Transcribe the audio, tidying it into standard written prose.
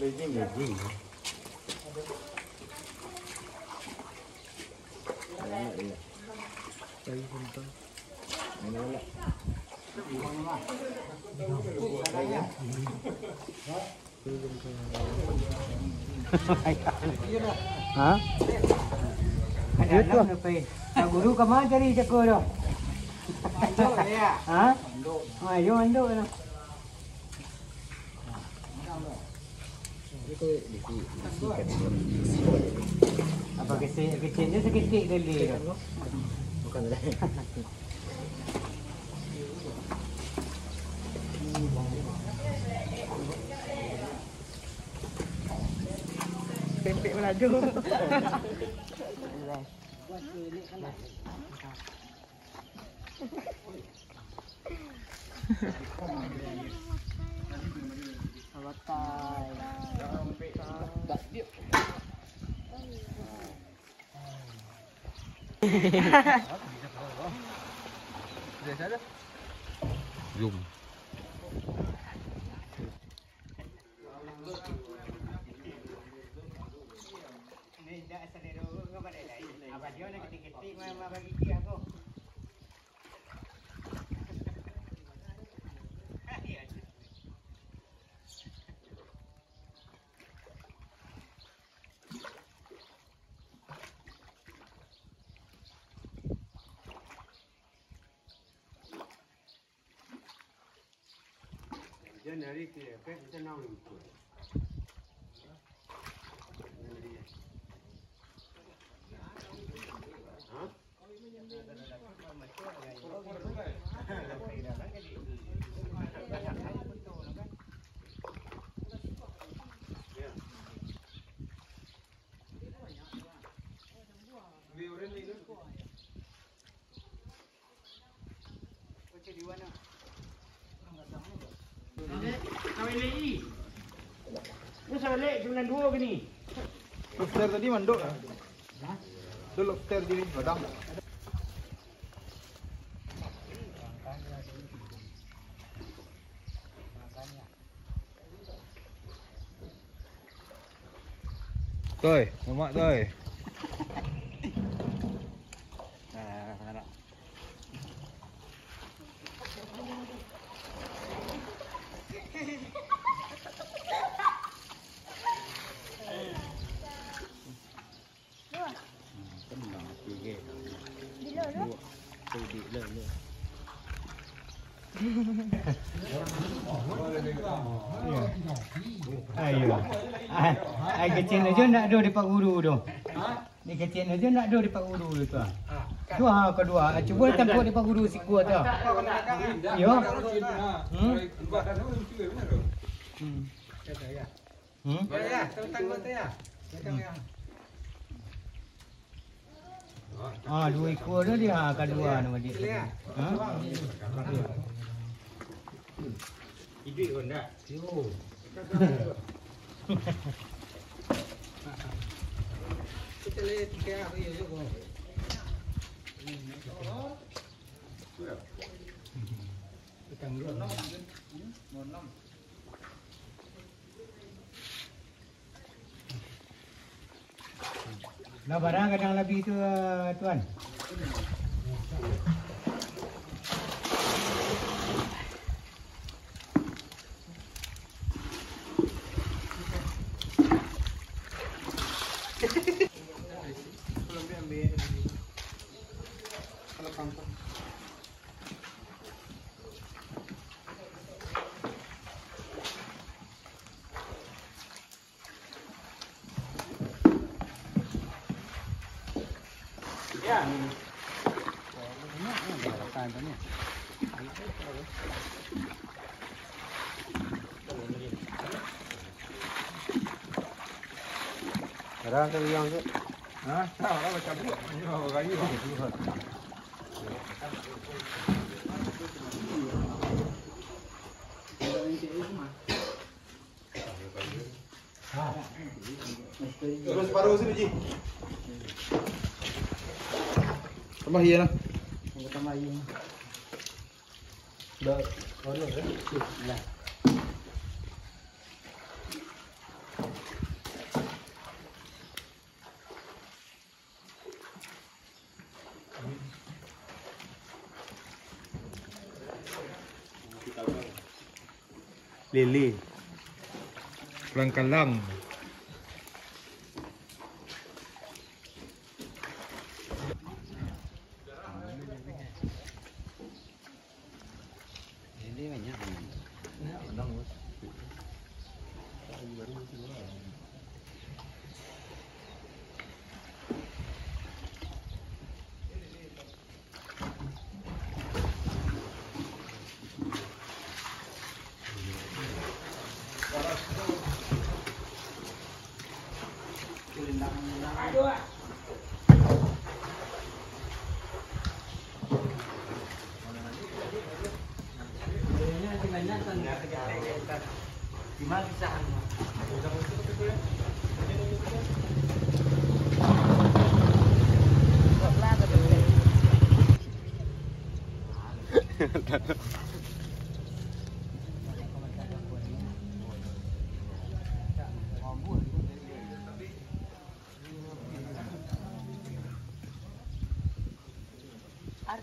Legend. Hah? Itu apa? Guru kemana cari ceko tu? Hah? Ayo ando kan. Apa kecilnya sedikit kali tu? Bukan dah. Pempek melaju. Zoom. Jangan hari kita, kita nak ikut. Kawin lagi. Ini sampai cuma 2 ke ni. Lobster tadi manduk. Tu lobster di badang. Toi, mamak toi. Ayo. Ai kecil aja nak duduk di Pak Guru tu. Ni kecil aja nak duduk di Pak Guru tu tuan. Tu kedua. Cuba tempuk di Pak Guru si gua tu. Yo. Ya, tengok tu ya. Ah, 2 ekor tu dia kedua nama dia. Ha? Ide pun dah. Yo. Kita lihat kayak apa ya tu. Kita ngurus. Monam. Nah barang kadang lebih tu tuan. Ya. Ada tu yang tu. Hah? Tahu lah macam tu. Ini bawa kayu. Terus paruh sini Ji. Tambah iya lah. Tambah iya. Dah, warna ya. Lah. Lele. Kalang-kalang. Ini banyak. Gimana bisa? Ar